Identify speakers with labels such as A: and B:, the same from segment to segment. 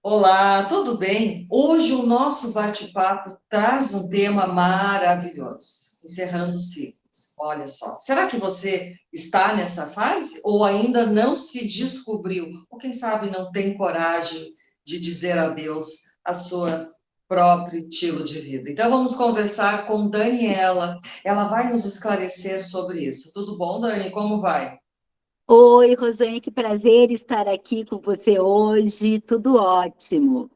A: Olá, tudo bem? Hoje o nosso bate-papo traz um tema maravilhoso, encerrando ciclos. Olha só, será que você está nessa fase ou ainda não se descobriu? Ou quem sabe não tem coragem de dizer adeus à sua próprio estilo de vida? Então vamos conversar com Daniela. Ela vai nos esclarecer sobre isso. Tudo bom, Dani? Como vai?
B: Oi, Rosane, que prazer estar aqui com você hoje. Tudo ótimo.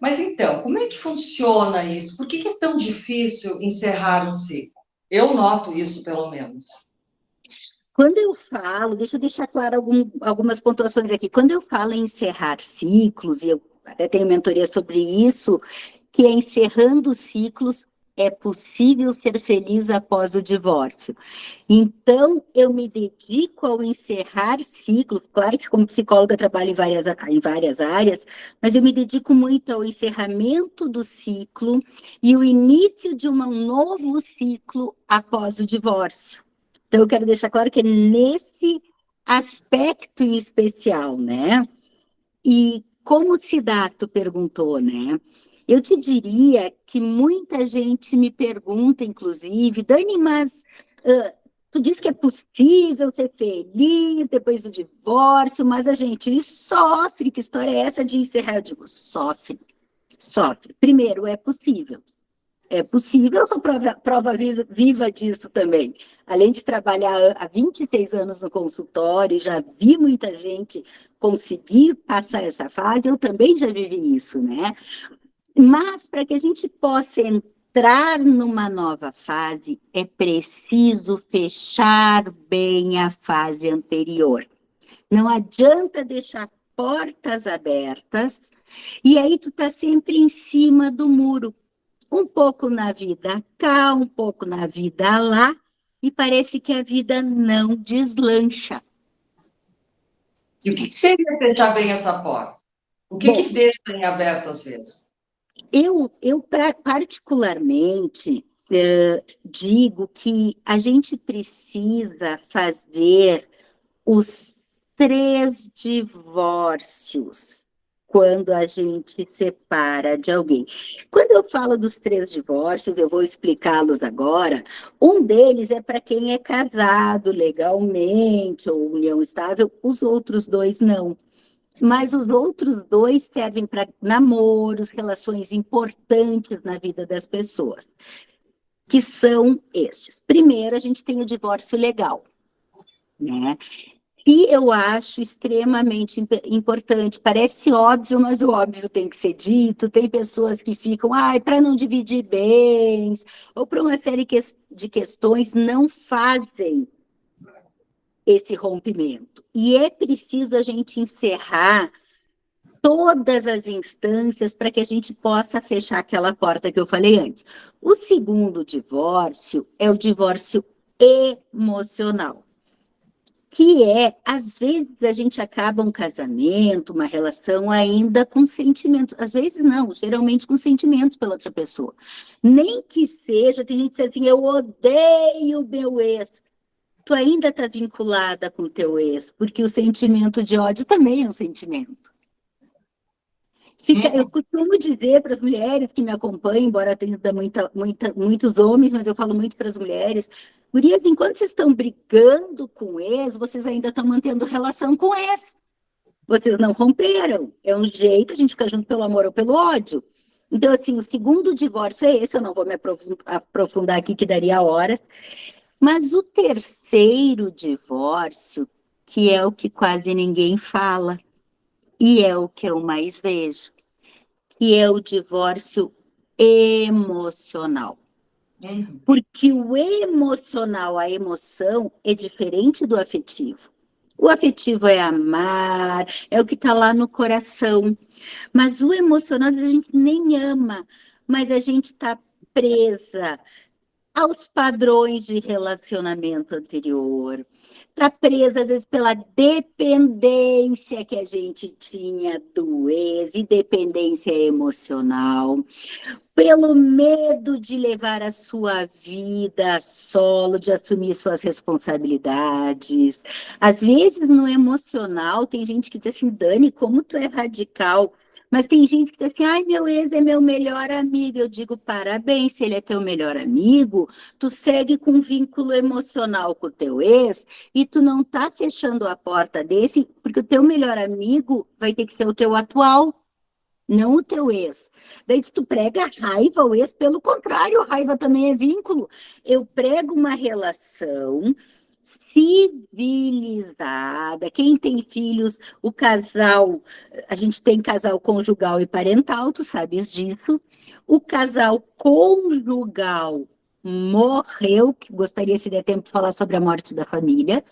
A: Mas então, como é que funciona isso? Por que que é tão difícil encerrar um ciclo? Eu noto isso, pelo menos.
B: Quando eu falo, deixa eu deixar claro algumas pontuações aqui. Quando eu falo em encerrar ciclos, e eu até tenho mentoria sobre isso, que é encerrando ciclos, é possível ser feliz após o divórcio. Então, eu me dedico ao encerrar ciclos. Claro que, como psicóloga, trabalho em várias áreas, mas eu me dedico muito ao encerramento do ciclo e o início de um novo ciclo após o divórcio. Então, eu quero deixar claro que é nesse aspecto em especial, né? E como se dá, tu perguntou, né? Eu te diria que muita gente me pergunta, inclusive, Dani, mas tu diz que é possível ser feliz depois do divórcio, mas a gente sofre. Que história é essa de encerrar? Eu digo, sofre, sofre. Primeiro, é possível. É possível, eu sou prova viva disso também. Além de trabalhar há 26 anos no consultório, já vi muita gente conseguir passar essa fase, eu também já vivi isso, né? Mas para que a gente possa entrar numa nova fase, é preciso fechar bem a fase anterior. Não adianta deixar portas abertas e aí tu tá sempre em cima do muro, um pouco na vida cá, um pouco na vida lá, e parece que a vida não deslancha.
A: E o que que seria fechar bem essa porta? O que
B: Bom,
A: deixa em aberto às vezes?
B: Particularmente digo que a gente precisa fazer os três divórcios quando a gente separa de alguém. Quando eu falo dos três divórcios, eu vou explicá-los agora. Um deles é para quem é casado legalmente ou união estável, os outros dois não. Mas os outros dois servem para namoros, relações importantes na vida das pessoas, que são estes. Primeiro, a gente tem o divórcio legal, né? E eu acho extremamente importante. Parece óbvio, mas o óbvio tem que ser dito. Tem pessoas que ficam, para não dividir bens, ou para uma série de questões, não fazem esse rompimento. E é preciso a gente encerrar todas as instâncias para que a gente possa fechar aquela porta que eu falei antes. O segundo divórcio é o divórcio emocional, que é, às vezes, a gente acaba um casamento, uma relação ainda com sentimentos, às vezes não, geralmente com sentimentos pela outra pessoa. Nem que seja, tem gente que diz assim, eu odeio meu ex. Tu ainda está vinculada com o teu ex, porque o sentimento de ódio também é um sentimento. Eu costumo dizer para as mulheres que me acompanham, embora tenha muitos homens, mas eu falo muito para as mulheres, gurias, enquanto vocês estão brigando com o ex, vocês ainda estão mantendo relação com o ex. Vocês não romperam. É um jeito, a gente fica junto pelo amor ou pelo ódio. Então, assim, o segundo divórcio é esse, eu não vou me aprofundar aqui, que daria horas, mas o terceiro divórcio, que é o que quase ninguém fala, e é o que eu mais vejo, que é o divórcio emocional.
A: Uhum.
B: Porque o emocional, a emoção, é diferente do afetivo. O afetivo é amar, é o que está lá no coração. Mas o emocional, às vezes, a gente nem ama, mas a gente está presa aos padrões de relacionamento anterior, está presa, às vezes, pela dependência que a gente tinha do ex, e dependência emocional, pelo medo de levar a sua vida solo, de assumir suas responsabilidades. Às vezes, no emocional, tem gente que diz assim, Dani, como tu é radical. Mas tem gente que diz assim, ai, meu ex é meu melhor amigo. Eu digo, parabéns, se ele é teu melhor amigo, tu segue com um vínculo emocional com o teu ex e tu não tá fechando a porta desse, porque o teu melhor amigo vai ter que ser o teu atual, não o teu ex. Daí se tu prega raiva ao ex, pelo contrário, raiva também é vínculo. Eu prego uma relação civilizada. Quem tem filhos, o casal, a gente tem casal conjugal e parental, tu sabes disso. O casal conjugal morreu, que gostaria, se der tempo, de falar sobre a morte da família,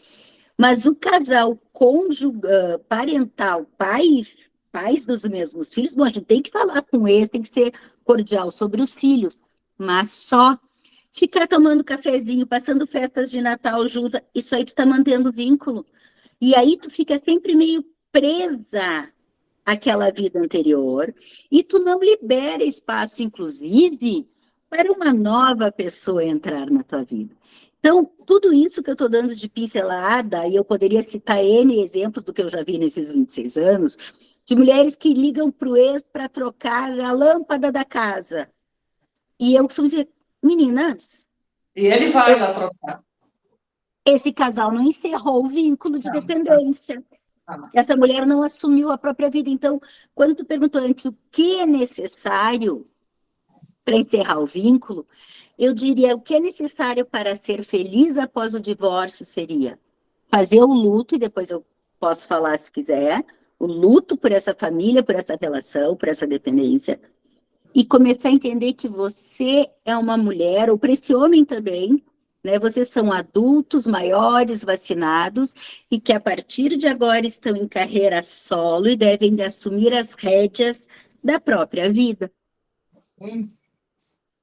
B: mas o casal conjugal, parental, pais dos mesmos filhos, bom, a gente tem que falar com eles, tem que ser cordial sobre os filhos, mas só ficar tomando cafezinho, passando festas de Natal junto, isso aí tu tá mantendo vínculo. E aí tu fica sempre meio presa àquela vida anterior e tu não libera espaço, inclusive, para uma nova pessoa entrar na tua vida. Então, tudo isso que eu estou dando de pincelada, e eu poderia citar N exemplos do que eu já vi nesses 26 anos, de mulheres que ligam para o ex para trocar a lâmpada da casa. E eu costumo dizer, meninas,
A: E ele vai lá trocar.
B: esse casal não encerrou o vínculo de
A: Não,
B: dependência.
A: não.
B: Essa mulher não assumiu a própria vida. Então, quando tu perguntou antes o que é necessário para encerrar o vínculo, eu diria o que é necessário para ser feliz após o divórcio seria fazer o luto, e depois eu posso falar se quiser, o luto por essa família, por essa relação, por essa dependência, e começar a entender que você é uma mulher, ou para esse homem também, né? Vocês são adultos, maiores, vacinados, e que a partir de agora estão em carreira solo e devem assumir as rédeas da própria vida.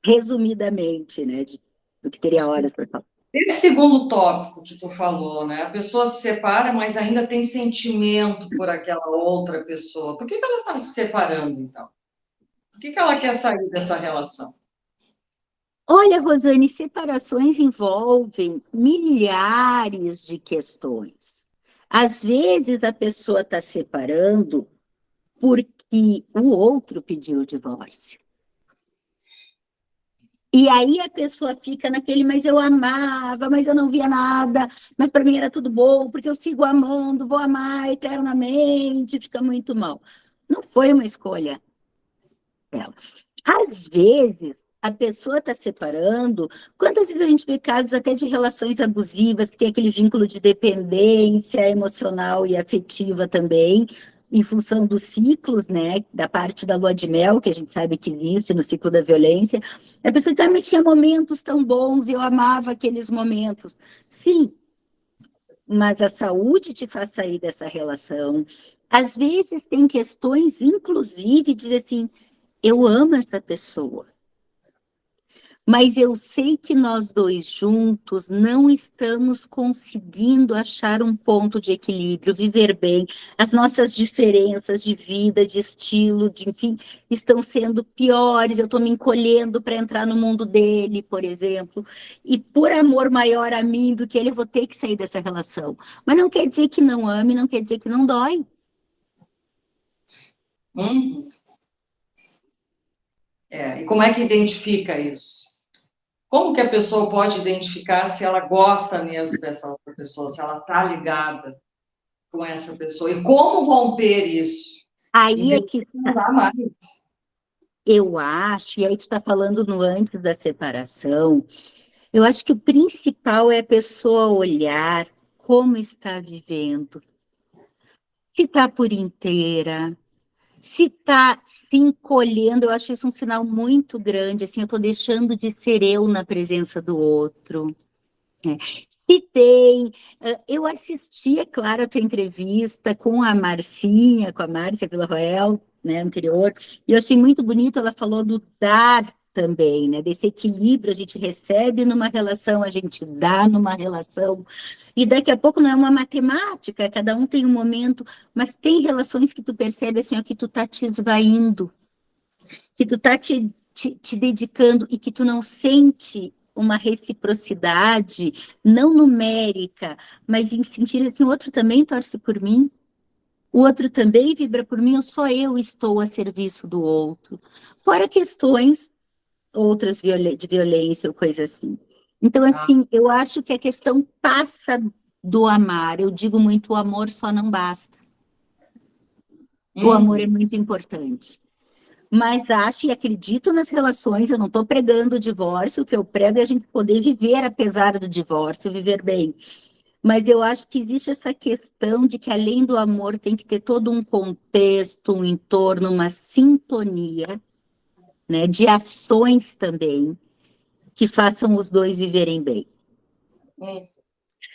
B: Resumidamente, né? Do que teria horas para falar.
A: Esse segundo tópico que tu falou, né? A pessoa se separa, mas ainda tem sentimento por aquela outra pessoa. Por que ela está se separando, então? Por que ela quer sair dessa relação?
B: Olha, Rosane, separações envolvem milhares de questões. Às vezes a pessoa está separando porque o outro pediu o divórcio. E aí a pessoa fica naquele, mas eu amava, mas eu não via nada, mas para mim era tudo bom, porque eu sigo amando, vou amar eternamente, fica muito mal. Não foi uma escolha dela. Às vezes, a pessoa está separando, quantas vezes a gente vê casos até de relações abusivas, que tem aquele vínculo de dependência emocional e afetiva também, em função dos ciclos, né, da parte da lua de mel, que a gente sabe que existe no ciclo da violência. A pessoa também tinha momentos tão bons e eu amava aqueles momentos. Sim, mas a saúde te faz sair dessa relação. Às vezes tem questões, inclusive, de dizer assim, eu amo essa pessoa, mas eu sei que nós dois juntos não estamos conseguindo achar um ponto de equilíbrio, viver bem. As nossas diferenças de vida, de estilo, de, enfim, estão sendo piores. Eu estou me encolhendo para entrar no mundo dele, por exemplo. E por amor maior a mim do que ele, eu vou ter que sair dessa relação. Mas não quer dizer que não ame, não quer dizer que não dói.
A: E como é que identifica isso? Como que a pessoa pode identificar se ela gosta mesmo dessa outra pessoa, se ela está ligada com essa pessoa? E como romper isso?
B: Aí é que
A: não dá mais.
B: eu acho, e aí tu está falando no antes da separação, eu acho que o principal é a pessoa olhar como está vivendo, se está por inteira, se está se encolhendo, eu acho isso um sinal muito grande, assim, eu estou deixando de ser eu na presença do outro. Né? Se tem, eu assisti, é claro, a tua entrevista com a Marcinha, com a Márcia Villarroel, né, anterior, e eu achei muito bonito, ela falou do dar também, né? Desse equilíbrio, a gente recebe numa relação, a gente dá numa relação, e daqui a pouco não é uma matemática, cada um tem um momento, mas tem relações que tu percebe assim, ó, que tu tá te esvaindo, que tu tá te dedicando e que tu não sente uma reciprocidade, não numérica, mas em sentir assim, o outro também torce por mim, o outro também vibra por mim, ou só eu estou a serviço do outro. Fora questões outras de violência ou coisa assim. Então,
A: Ah,
B: assim, eu acho que a questão passa do amar. Eu digo muito, o amor só não basta. O amor é
A: uhum.
B: muito importante. Mas acho e acredito nas relações, eu não estou pregando o divórcio, o que eu prego é a gente poder viver apesar do divórcio, viver bem. Mas eu acho que existe essa questão de que além do amor tem que ter todo um contexto, um entorno, uma sintonia, né, de ações também que façam os dois viverem bem.
A: Hum.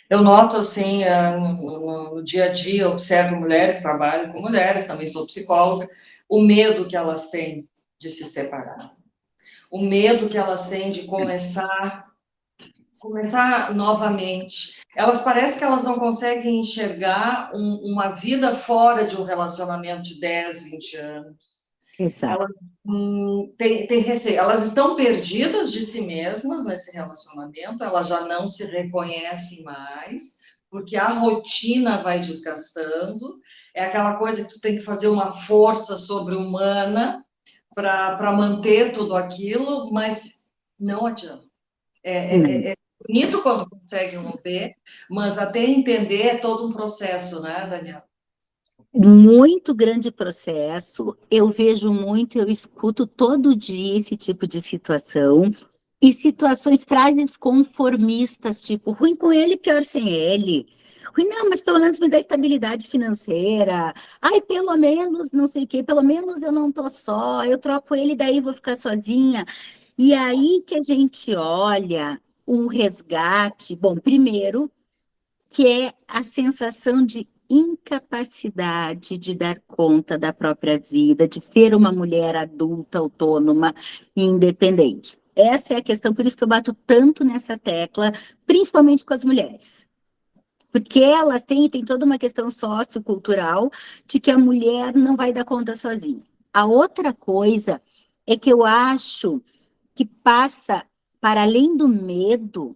A: Eu noto, assim, no dia a dia, eu observo mulheres, trabalho com mulheres, também sou psicóloga, o medo que elas têm de se separar, o medo que elas têm de começar novamente. Elas parecem que elas não conseguem enxergar uma vida fora de um relacionamento de 10, 20 anos.
B: Exato.
A: Elas têm receio, elas estão perdidas de si mesmas nesse relacionamento, elas já não se reconhecem mais, porque a rotina vai desgastando, é aquela coisa que tu tem que fazer uma força sobre-humana para manter tudo aquilo, mas não adianta.
B: Hum.
A: É bonito quando consegue romper, mas até entender é todo um processo, né, Daniela?
B: Muito grande processo, eu vejo muito, eu escuto todo dia esse tipo de situação, e situações, frases conformistas, tipo, ruim com ele, pior sem ele. Ruim, não, mas pelo menos me dá estabilidade financeira. Ai, pelo menos não sei o quê, pelo menos eu não tô só, eu troco ele, daí vou ficar sozinha. E aí que a gente olha o resgate, bom, primeiro, que é a sensação de incapacidade de dar conta da própria vida, de ser uma mulher adulta, autônoma e independente. Essa é a questão, por isso que eu bato tanto nessa tecla, principalmente com as mulheres. Porque elas têm toda uma questão sociocultural de que a mulher não vai dar conta sozinha. A outra coisa é que eu acho que passa para além do medo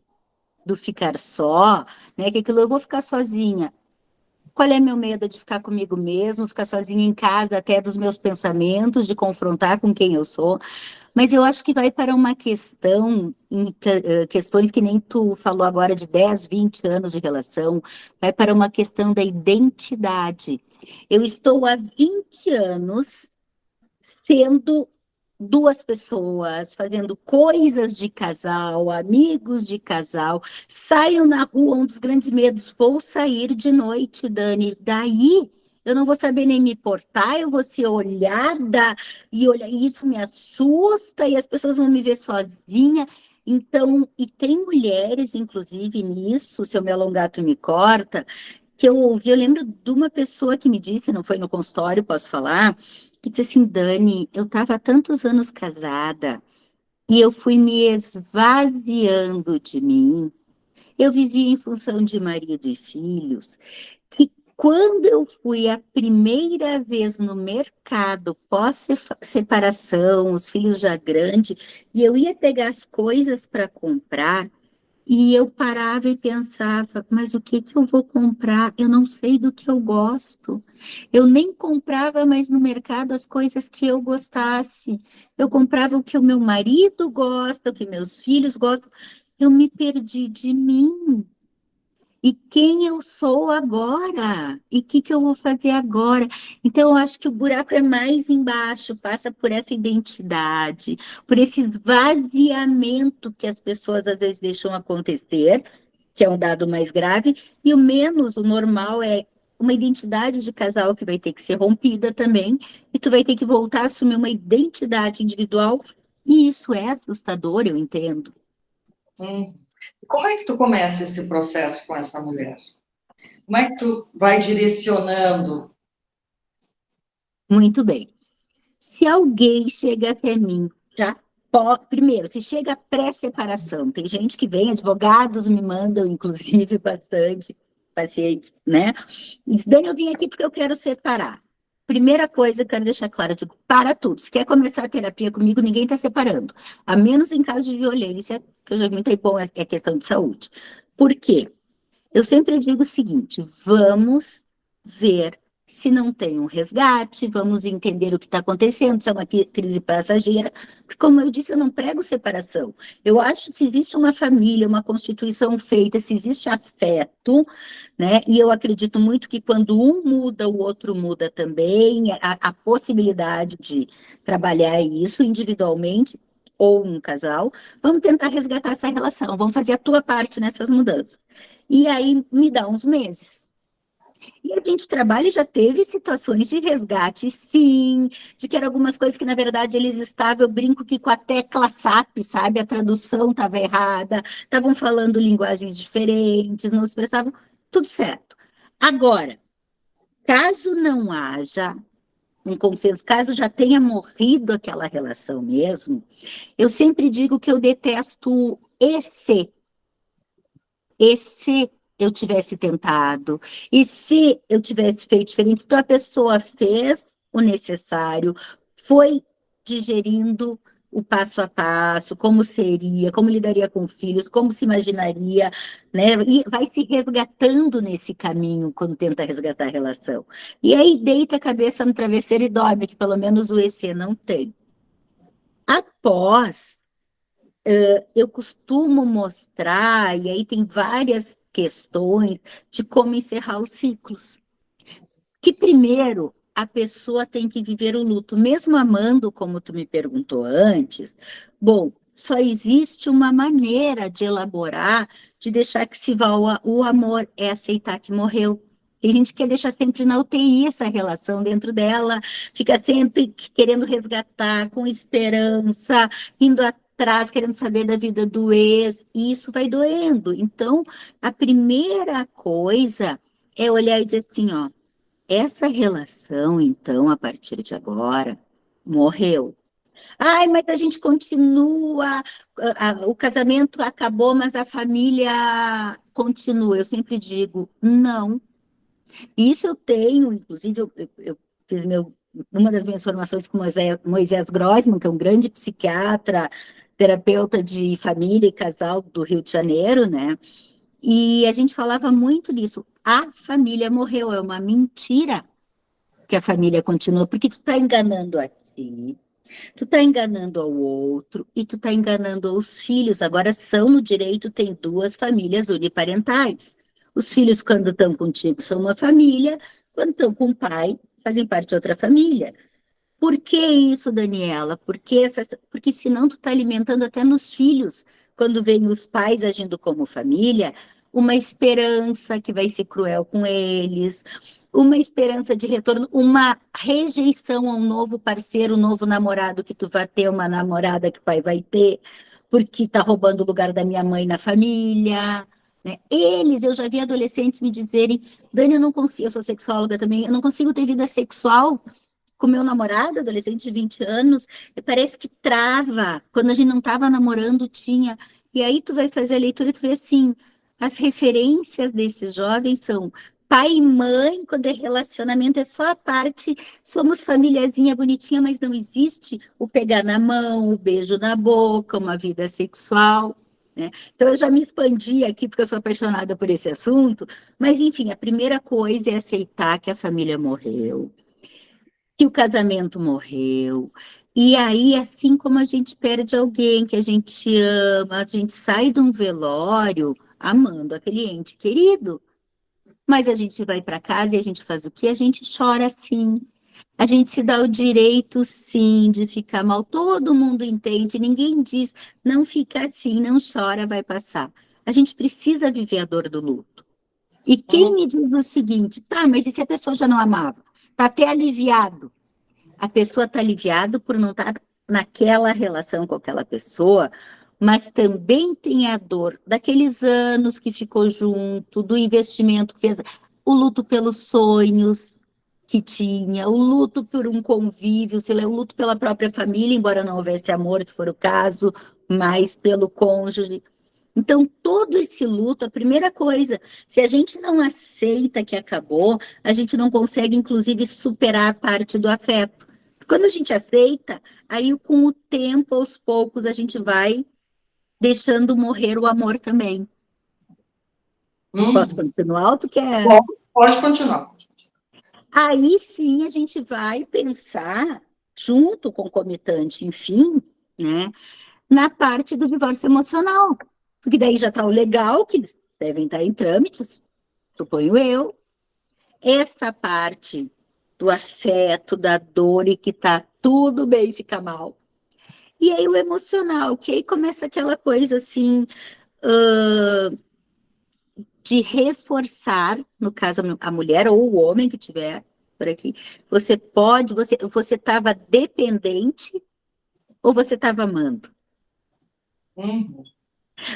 B: do ficar só, né? Que aquilo eu vou ficar sozinha. Qual é meu medo de ficar comigo mesmo, ficar sozinha em casa, até dos meus pensamentos, de confrontar com quem eu sou? Mas eu acho que vai para uma questão, questões que nem tu falou agora de 10, 20 anos de relação, vai para uma questão da identidade. Eu estou há 20 anos sendo duas pessoas, fazendo coisas de casal, amigos de casal, saio na rua, um dos grandes medos, vou sair de noite, Dani, daí eu não vou saber nem me portar, eu vou ser olhada, e isso me assusta, e as pessoas vão me ver sozinha. Então, e tem mulheres, inclusive, nisso, se eu me alongar, tu me corta, que eu ouvi, eu lembro de uma pessoa que me disse, não foi no consultório, posso falar, que disse assim, Dani, eu estava há tantos anos casada e eu fui me esvaziando de mim. Eu vivia em função de marido e filhos, que quando eu fui a primeira vez no mercado, pós-separação, os filhos já grandes, e eu ia pegar as coisas para comprar, e eu parava e pensava, mas o que que eu vou comprar? Eu não sei do que eu gosto. Eu nem comprava mais no mercado as coisas que eu gostasse. Eu comprava o que o meu marido gosta, o que meus filhos gostam. Eu me perdi de mim. E quem eu sou agora? E o que que eu vou fazer agora? Então, eu acho que o buraco é mais embaixo, passa por essa identidade, por esse esvaziamento que as pessoas às vezes deixam acontecer, que é um dado mais grave, e o menos, o normal é uma identidade de casal que vai ter que ser rompida também, e tu vai ter que voltar a assumir uma identidade individual, e isso é assustador, eu entendo.
A: Hum. Como é que tu começa esse processo com essa mulher? Como é que tu vai direcionando?
B: Muito bem. Se alguém chega até mim, já Primeiro, se chega pré-separação, tem gente que vem, advogados me mandam, inclusive, bastante pacientes, né? Diz, Dani, eu vim aqui porque eu quero separar. Primeira coisa, eu quero deixar claro, eu digo, para tudo. Se quer começar a terapia comigo, ninguém está separando. A menos em caso de violência, que eu já vi muito bom, é questão de saúde. Por quê? Eu sempre digo o seguinte: vamos ver se não tem um resgate, vamos entender o que está acontecendo, se é uma crise passageira, porque, como eu disse, eu não prego separação. Eu acho que se existe uma família, uma constituição feita, se existe afeto, né? E eu acredito muito que quando um muda, o outro muda também, a possibilidade de trabalhar isso individualmente ou um casal, vamos tentar resgatar essa relação, vamos fazer a tua parte nessas mudanças. E aí me dá uns meses. E a gente trabalha e já teve situações de resgate, sim, de que eram algumas coisas que, na verdade, eles estavam, eu brinco que com a tecla SAP, sabe? A tradução estava errada, estavam falando linguagens diferentes, não expressavam, tudo certo. Agora, caso não haja um consenso, caso já tenha morrido aquela relação mesmo, eu sempre digo que eu detesto e se eu tivesse tentado? E se eu tivesse feito diferente? Então, a pessoa fez o necessário, foi digerindo o passo a passo, como seria, como lidaria com filhos, como se imaginaria, né? E vai se resgatando nesse caminho quando tenta resgatar a relação. E aí deita a cabeça no travesseiro e dorme, que pelo menos o EC não tem. Após eu costumo mostrar, e aí tem várias questões de como encerrar os ciclos. Que primeiro a pessoa tem que viver o luto, mesmo amando, como tu me perguntou antes. Bom, só existe uma maneira de elaborar, de deixar que se vá o amor, é aceitar que morreu. Tem gente que quer deixar sempre na UTI essa relação dentro dela, fica sempre querendo resgatar, com esperança, indo atrás, querendo saber da vida do ex, e isso vai doendo. Então, a primeira coisa é olhar e dizer assim, ó, essa relação, então, a partir de agora, morreu. Ai, mas a gente continua, o casamento acabou, mas a família continua. Eu sempre digo, não. Isso eu tenho, inclusive, eu fiz uma das minhas formações com Moisés Grossman, que é um grande psiquiatra, terapeuta de família e casal do Rio de Janeiro, né? E a gente falava muito disso. A família morreu, é uma mentira que a família continua, porque tu está enganando a ti, tu está enganando ao outro e tu está enganando os filhos. Agora são no direito, tem duas famílias uniparentais. Os filhos, quando estão contigo, são uma família, quando estão com o pai, fazem parte de outra família. Por que isso, Daniela? Porque senão tu está alimentando até nos filhos, quando vêm os pais agindo como família, uma esperança que vai ser cruel com eles, uma esperança de retorno, uma rejeição a um novo parceiro, um novo namorado que tu vai ter, uma namorada que o pai vai ter, porque está roubando o lugar da minha mãe na família. Né? Eu já vi adolescentes me dizerem, Dani, eu não consigo, eu sou sexóloga também, eu não consigo ter vida sexual com meu namorado, adolescente de 20 anos, e parece que trava. Quando a gente não estava namorando, tinha. E aí tu vai fazer a leitura e tu vê assim, as referências desses jovens são pai e mãe, quando é relacionamento, é só a parte, somos famíliazinha bonitinha, mas não existe o pegar na mão, o beijo na boca, uma vida sexual. Né? Então, eu já me expandi aqui, porque eu sou apaixonada por esse assunto, mas, enfim, a primeira coisa é aceitar que a família morreu, que o casamento morreu. E aí, assim como a gente perde alguém que a gente ama, a gente sai de um velório amando aquele ente querido, mas a gente vai para casa e a gente faz o quê? A gente chora sim. A gente se dá o direito, sim, de ficar mal. Todo mundo entende, ninguém diz, não fica assim, não chora, vai passar. A gente precisa viver a dor do luto. E quem me diz o seguinte, tá, mas e se a pessoa já não amava? Tá até aliviado. A pessoa está aliviada por não estar naquela relação com aquela pessoa, mas também tem a dor daqueles anos que ficou junto, do investimento que fez, o luto pelos sonhos, que tinha, o luto por um convívio, sei lá, o luto pela própria família, embora não houvesse amor, se for o caso, mas pelo cônjuge. Então, todo esse luto, a primeira coisa, se a gente não aceita que acabou, a gente não consegue, inclusive, superar parte do afeto. Quando a gente aceita, aí com o tempo, aos poucos, a gente vai deixando morrer o amor também. Posso continuar? Tu quer?
A: Pode continuar.
B: Aí sim a gente vai pensar, junto, concomitante, enfim, né, na parte do divórcio emocional. Porque daí já está o legal, que eles devem estar em trâmites, suponho eu. Essa parte do afeto, da dor e que está tudo bem, fica mal. E aí o emocional, que aí começa aquela coisa assim, de reforçar, no caso a mulher ou o homem que tiver por aqui, você estava dependente ou você estava amando?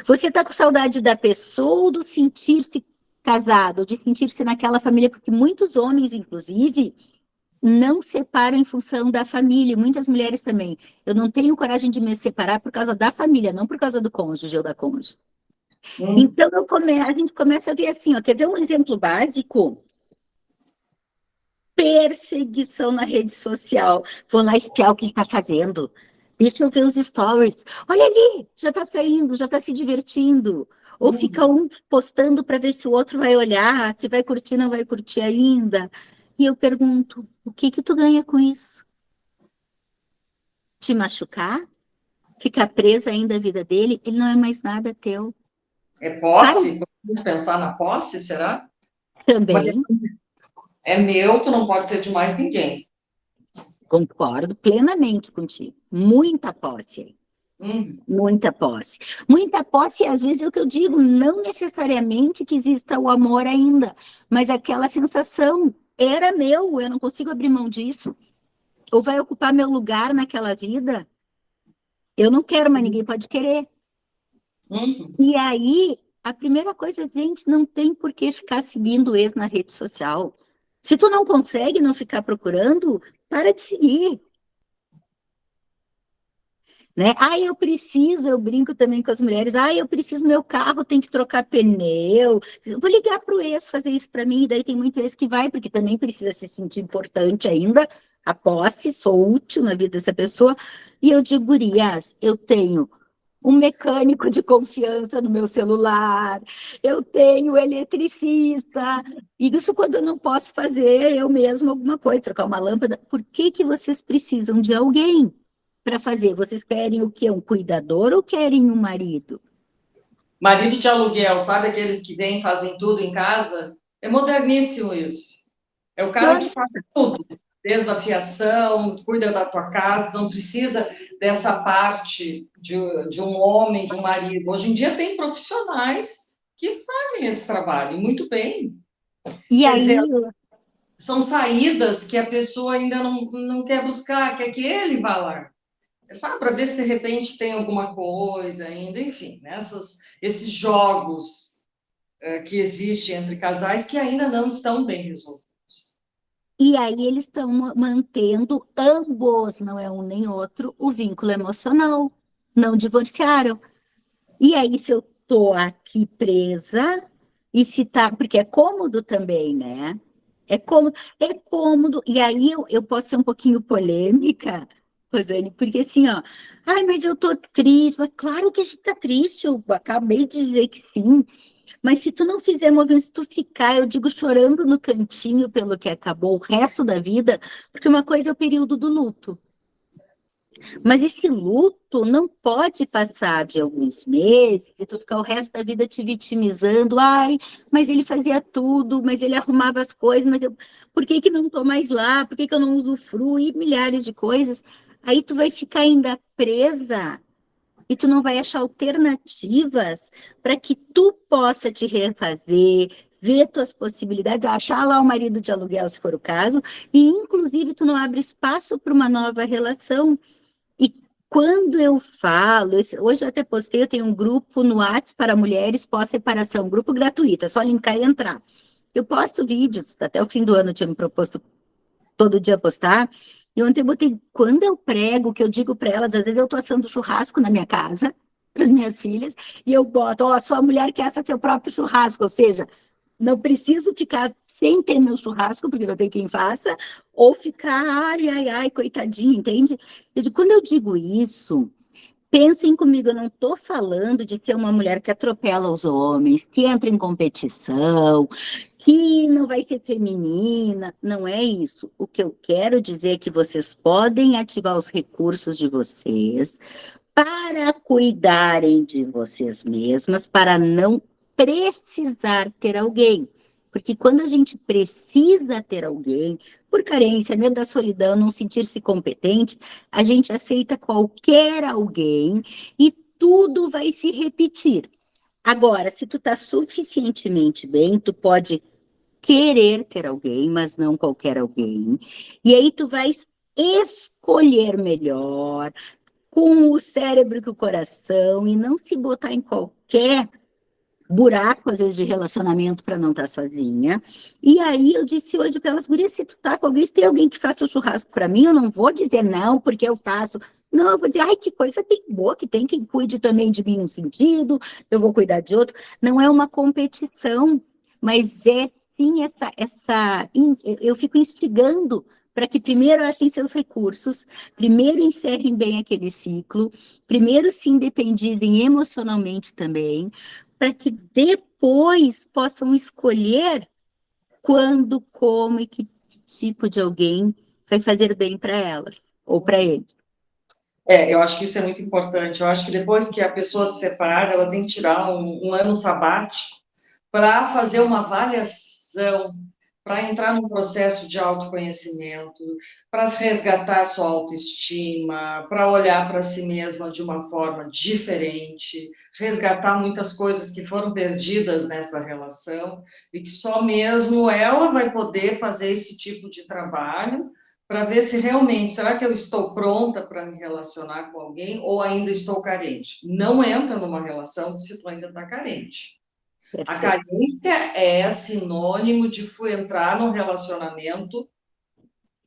B: Você está com saudade da pessoa ou do sentir-se casado, de sentir-se naquela família, porque muitos homens, inclusive, não separam em função da família, muitas mulheres também. Eu não tenho coragem de me separar por causa da família, não por causa do cônjuge ou da cônjuge. Então, a gente começa a ver assim, ó, quer ver um exemplo básico? Perseguição na rede social. Vou lá espiar o que ele está fazendo. Deixa eu ver os stories. Olha ali, já está saindo, já está se divertindo. Ou fica um postando para ver se o outro vai olhar, se vai curtir, não vai curtir ainda. E eu pergunto, o que que tu ganha com isso? Te machucar? Ficar presa ainda à vida dele? Ele não é mais nada teu.
A: É posse? Vamos pensar na posse, será?
B: Também.
A: É meu, tu não pode ser de mais ninguém.
B: Concordo plenamente contigo. Muita posse. Muita posse. Muita posse, às vezes, é o que eu digo, não necessariamente que exista o amor ainda, mas aquela sensação, era meu, eu não consigo abrir mão disso. Ou vai ocupar meu lugar naquela vida? Eu não quero, mas ninguém pode querer. E aí, a primeira coisa, gente, não tem por que ficar seguindo o ex na rede social. Se tu não consegue não ficar procurando, para de seguir. Né? Eu brinco também com as mulheres, eu preciso, meu carro tem que trocar pneu, vou ligar para o ex fazer isso para mim, e daí tem muito ex que vai, porque também precisa se sentir importante ainda, a posse, sou útil na vida dessa pessoa, e eu digo, gurias, eu tenho um mecânico de confiança no meu celular, eu tenho eletricista, e isso quando eu não posso fazer eu mesma alguma coisa, trocar uma lâmpada, por que que vocês precisam de alguém para fazer? Vocês querem o quê? Um cuidador ou querem um marido?
A: Marido de aluguel, sabe aqueles que vêm e fazem tudo em casa? É moderníssimo isso. É o cara que faz tudo, desde a fiação, cuida da tua casa, não precisa dessa parte de um homem, de um marido. Hoje em dia tem profissionais que fazem esse trabalho, e muito bem.
B: E
A: Quer
B: aí...
A: dizer, são saídas que a pessoa ainda não quer buscar, quer que ele vá lá. Sabe, para ver se de repente tem alguma coisa ainda, enfim, né? Esses jogos que existem entre casais que ainda não estão bem resolvidos.
B: E aí eles estão mantendo ambos, não é um nem outro, o vínculo emocional. Não divorciaram. E aí, se eu tô aqui presa, e se tá, porque é cômodo também, né? É cômodo. E aí eu posso ser um pouquinho polêmica, Rosane, porque assim, ó, mas eu tô triste. Mas claro que a gente tá triste, eu acabei de dizer que sim. Mas se tu não fizer movimento, se tu ficar, eu digo, chorando no cantinho pelo que acabou o resto da vida, porque uma coisa é o período do luto. Mas esse luto não pode passar de alguns meses e tu ficar o resto da vida te vitimizando. Mas ele fazia tudo, mas ele arrumava as coisas, por que que não estou mais lá? Por que que eu não usufruo? E milhares de coisas. Aí tu vai ficar ainda presa e tu não vai achar alternativas para que tu possa te refazer, ver tuas possibilidades, achar lá o marido de aluguel, se for o caso, e inclusive tu não abre espaço para uma nova relação. E quando eu falo, hoje eu até postei, eu tenho um grupo no WhatsApp para mulheres pós-separação, grupo gratuito, é só linkar e entrar. Eu posto vídeos, até o fim do ano eu tinha me proposto todo dia postar. E ontem eu botei, quando eu prego, que eu digo para elas, às vezes eu estou assando churrasco na minha casa, para as minhas filhas, e eu boto, ó, sua mulher quer assar seu próprio churrasco, ou seja, não preciso ficar sem ter meu churrasco, porque não tem quem faça, ou ficar, ai, ai, ai, coitadinho, entende? Quando eu digo isso, pensem comigo, eu não estou falando de ser uma mulher que atropela os homens, que entra em competição, que não vai ser feminina, não é isso. O que eu quero dizer é que vocês podem ativar os recursos de vocês para cuidarem de vocês mesmas, para não precisar ter alguém. Porque quando a gente precisa ter alguém, por carência, medo da solidão, não sentir-se competente, a gente aceita qualquer alguém e tudo vai se repetir. Agora, se tu tá suficientemente bem, tu pode querer ter alguém, mas não qualquer alguém. E aí tu vais escolher melhor, com o cérebro e com o coração, e não se botar em qualquer buraco, às vezes, de relacionamento para não estar sozinha. E aí eu disse hoje para elas, gurias, se tu tá com alguém, se tem alguém que faça o churrasco para mim, eu não vou dizer não, porque eu faço. Não, eu vou dizer, ai, que coisa bem boa, que tem quem cuide também de mim num sentido, eu vou cuidar de outro. Não é uma competição, mas é sim eu fico instigando para que primeiro achem seus recursos, primeiro encerrem bem aquele ciclo, primeiro se independizem emocionalmente também, para que depois possam escolher quando, como e que tipo de alguém vai fazer bem para elas ou para eles.
A: Eu acho que isso é muito importante. Eu acho que depois que a pessoa se separa, ela tem que tirar um ano sabático para fazer uma avaliação, para entrar num processo de autoconhecimento, para resgatar sua autoestima, para olhar para si mesma de uma forma diferente, resgatar muitas coisas que foram perdidas nessa relação, e que só mesmo ela vai poder fazer esse tipo de trabalho para ver se realmente, será que eu estou pronta para me relacionar com alguém ou ainda estou carente? Não entra numa relação se tu ainda está carente. A
B: Perfeito.
A: carência é sinônimo de entrar num relacionamento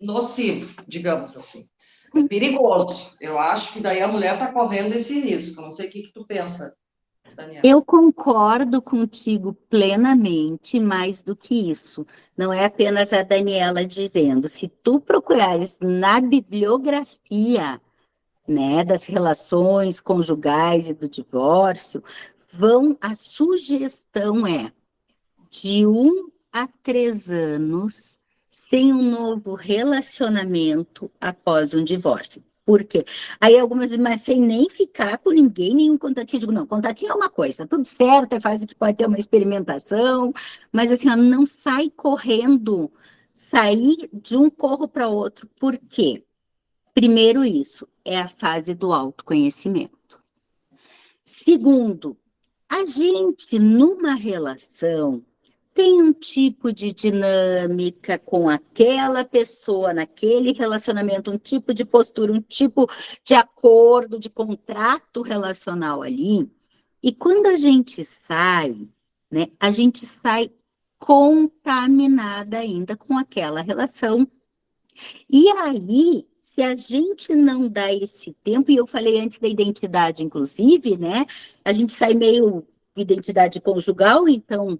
A: nocivo, digamos assim. É perigoso. Eu acho que daí a mulher está correndo esse risco. Não sei o que tu pensa, Daniela.
B: Eu concordo contigo plenamente, mais do que isso. Não é apenas a Daniela dizendo, se tu procurares na bibliografia, né, das relações conjugais e do divórcio, a sugestão é de 1 a 3 anos sem um novo relacionamento após um divórcio. Por quê? Aí algumas vezes, mas sem nem ficar com ninguém, nenhum contatinho. Eu digo, não, contatinho é uma coisa, tá tudo certo, faz o que pode ter uma experimentação, mas assim, ó, não sai correndo, sair de um corro para outro. Por quê? Primeiro, isso é a fase do autoconhecimento. Segundo, a gente, numa relação, tem um tipo de dinâmica com aquela pessoa, naquele relacionamento, um tipo de postura, um tipo de acordo, de contrato relacional ali. E quando a gente sai, né, a gente sai contaminada ainda com aquela relação. E aí, se a gente não dá esse tempo, e eu falei antes da identidade, inclusive, né? A gente sai meio identidade conjugal, então,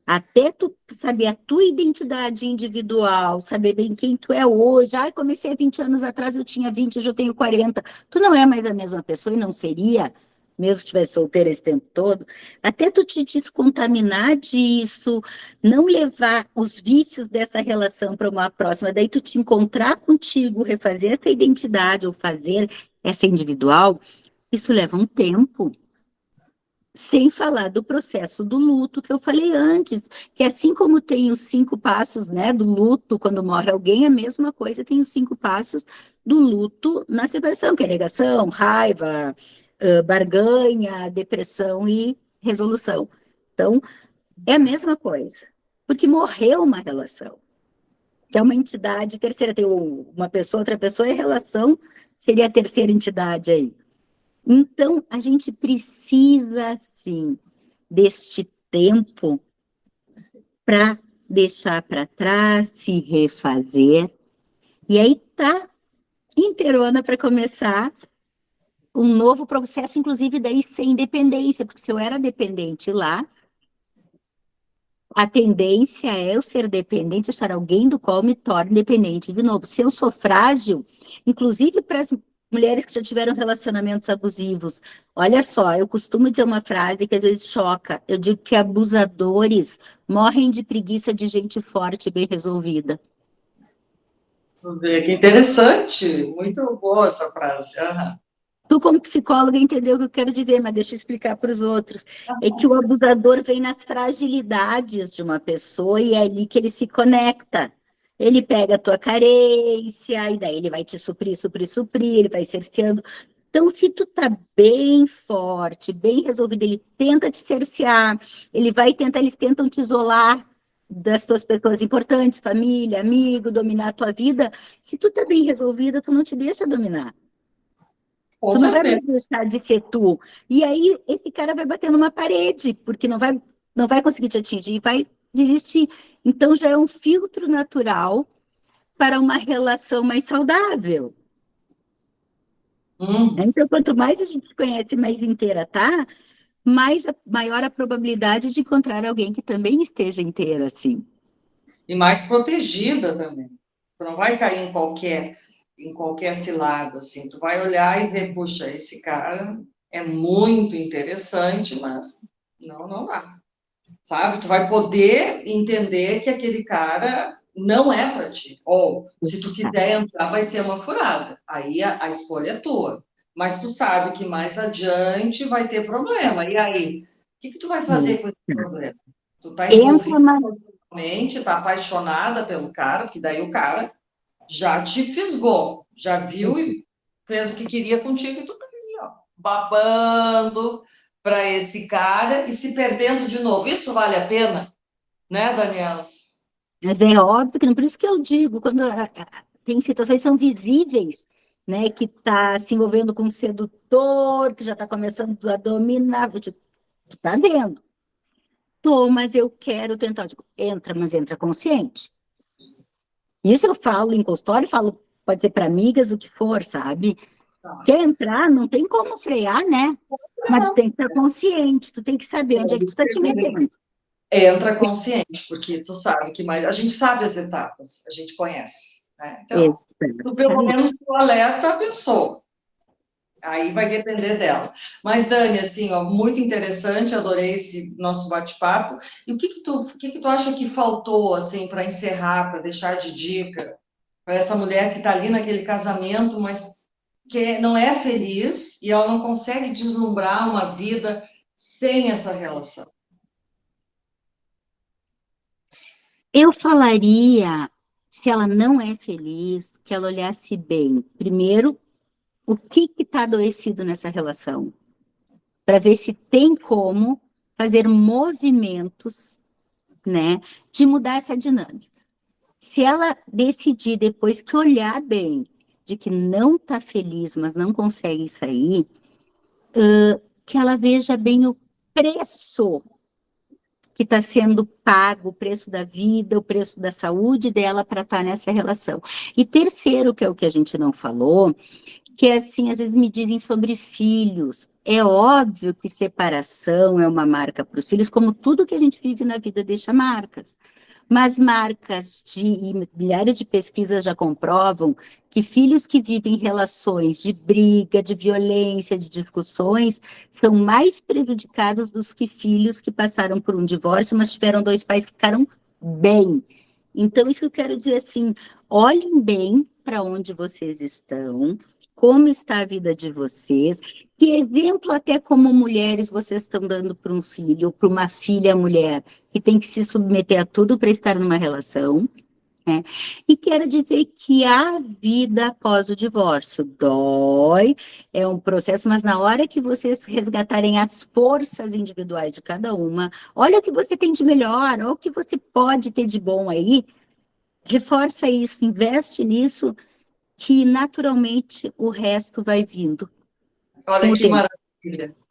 B: até tu saber a tua identidade individual, saber bem quem tu é hoje. Ai, comecei há 20 anos atrás, eu tinha 20, hoje eu tenho 40. Tu não é mais a mesma pessoa e não seria, mesmo se estivesse solteira esse tempo todo. Até tu te descontaminar disso, não levar os vícios dessa relação para uma próxima, daí tu te encontrar contigo, refazer a tua identidade ou fazer essa individual, isso leva um tempo. Sem falar do processo do luto que eu falei antes, que assim como tem os 5 passos, né, do luto quando morre alguém, a mesma coisa tem os 5 passos do luto na separação, que é negação, raiva, barganha, depressão e resolução. Então, é a mesma coisa, porque morreu uma relação, que é uma entidade terceira, tem uma pessoa, outra pessoa, e a relação seria a terceira entidade aí. Então, a gente precisa, sim, deste tempo para deixar para trás, se refazer E aí tá inteirona para começar um novo processo, inclusive daí sem dependência, porque se eu era dependente lá, a tendência é eu ser dependente, achar alguém do qual me torne dependente de novo. Se eu sou frágil, inclusive para as mulheres que já tiveram relacionamentos abusivos, olha só, eu costumo dizer uma frase que às vezes choca. Eu digo que abusadores morrem de preguiça de gente forte e bem resolvida.
A: Tu vê que interessante, muito boa essa frase. Aham.
B: Tu, como psicóloga, entendeu o que eu quero dizer, mas deixa eu explicar para os outros. É que o abusador vem nas fragilidades de uma pessoa e é ali que ele se conecta. Ele pega a tua carência, e daí ele vai te suprir, suprir, suprir, ele vai cerceando. Então, se tu tá bem forte, bem resolvido, ele tenta te cercear, ele vai tentar, eles tentam te isolar das tuas pessoas importantes, família, amigo, dominar a tua vida. Se tu tá bem resolvida, tu não te deixa dominar.
A: Com
B: Tu não vai
A: certeza.
B: mais deixar de ser tu. E aí, esse cara vai bater numa parede, porque não vai conseguir te atingir, vai desistir. Então, já é um filtro natural para uma relação mais saudável. Né?
A: Hum.
B: Então, quanto mais a gente se conhece, mais inteira tá, maior a probabilidade de encontrar alguém que também esteja inteira, assim.
A: E mais protegida também. Tu não vai cair em qualquer cilada, assim. Tu vai olhar e ver, puxa, esse cara é muito interessante, mas não dá. Sabe? Tu vai poder entender que aquele cara não é para ti. Ou, se tu quiser entrar, vai ser uma furada. Aí a escolha é tua. Mas tu sabe que mais adiante vai ter problema. E aí, o que tu vai fazer com esse problema? Tu tá
B: Entra,
A: envolvido
B: mas
A: emocionalmente, tá apaixonada pelo cara, porque daí o cara já te fisgou, já viu e fez o que queria contigo e tu tá ali, ó, babando para esse cara e se perdendo de novo. Isso vale a pena, né, Daniela?
B: Mas é óbvio que não, por isso que eu digo, quando tem situações que são visíveis, né, que está se envolvendo com um sedutor, que já está começando a dominar, eu digo, tu tá vendo? Tô, mas eu quero tentar. Eu digo, entra, mas entra consciente. Isso eu falo em consultório, falo, pode ser para amigas, o que for, sabe? Quer entrar, não tem como frear, né? Mas tu tem que estar consciente, tu tem que saber onde é que tu está te metendo.
A: Entra consciente, porque tu sabe que mais. A gente sabe as etapas, a gente conhece, né? Então, tu pelo
B: Exatamente.
A: menos tu alerta a pessoa. Aí vai depender dela. Mas, Dani, assim, ó, muito interessante, adorei esse nosso bate-papo. E o que que tu acha que faltou, assim, para encerrar, para deixar de dica para essa mulher que está ali naquele casamento, mas que não é feliz e ela não consegue deslumbrar uma vida sem essa relação?
B: Eu falaria, se ela não é feliz, que ela olhasse bem. Primeiro, o que está adoecido nessa relação? Para ver se tem como fazer movimentos, né, de mudar essa dinâmica. Se ela decidir depois que olhar bem, de que não está feliz, mas não consegue sair, que ela veja bem o preço que está sendo pago, o preço da vida, o preço da saúde dela para estar nessa relação. E terceiro, que é o que a gente não falou, que é assim, às vezes medirem sobre filhos. É óbvio que separação é uma marca para os filhos, como tudo que a gente vive na vida deixa marcas. Mas e milhares de pesquisas já comprovam que filhos que vivem relações de briga, de violência, de discussões, são mais prejudicados do que filhos que passaram por um divórcio, mas tiveram dois pais que ficaram bem. Então, isso que eu quero dizer assim, olhem bem para onde vocês estão, como está a vida de vocês, que exemplo até como mulheres vocês estão dando para um filho, para uma filha mulher, que tem que se submeter a tudo para estar numa relação, né? E quero dizer que a vida após o divórcio dói, é um processo, mas na hora que vocês resgatarem as forças individuais de cada uma, olha o que você tem de melhor, olha o que você pode ter de bom aí, reforça isso, investe nisso, que naturalmente o resto vai vindo com
A: Olha
B: o
A: que
B: tempo.
A: maravilha.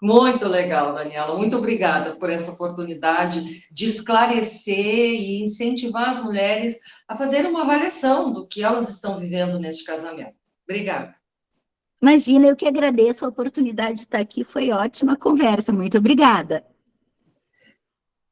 A: Muito legal, Daniela. Muito obrigada por essa oportunidade de esclarecer e incentivar as mulheres a fazerem uma avaliação do que elas estão vivendo neste casamento. Obrigada.
B: Imagina, eu que agradeço a oportunidade de estar aqui, foi ótima a conversa, muito obrigada.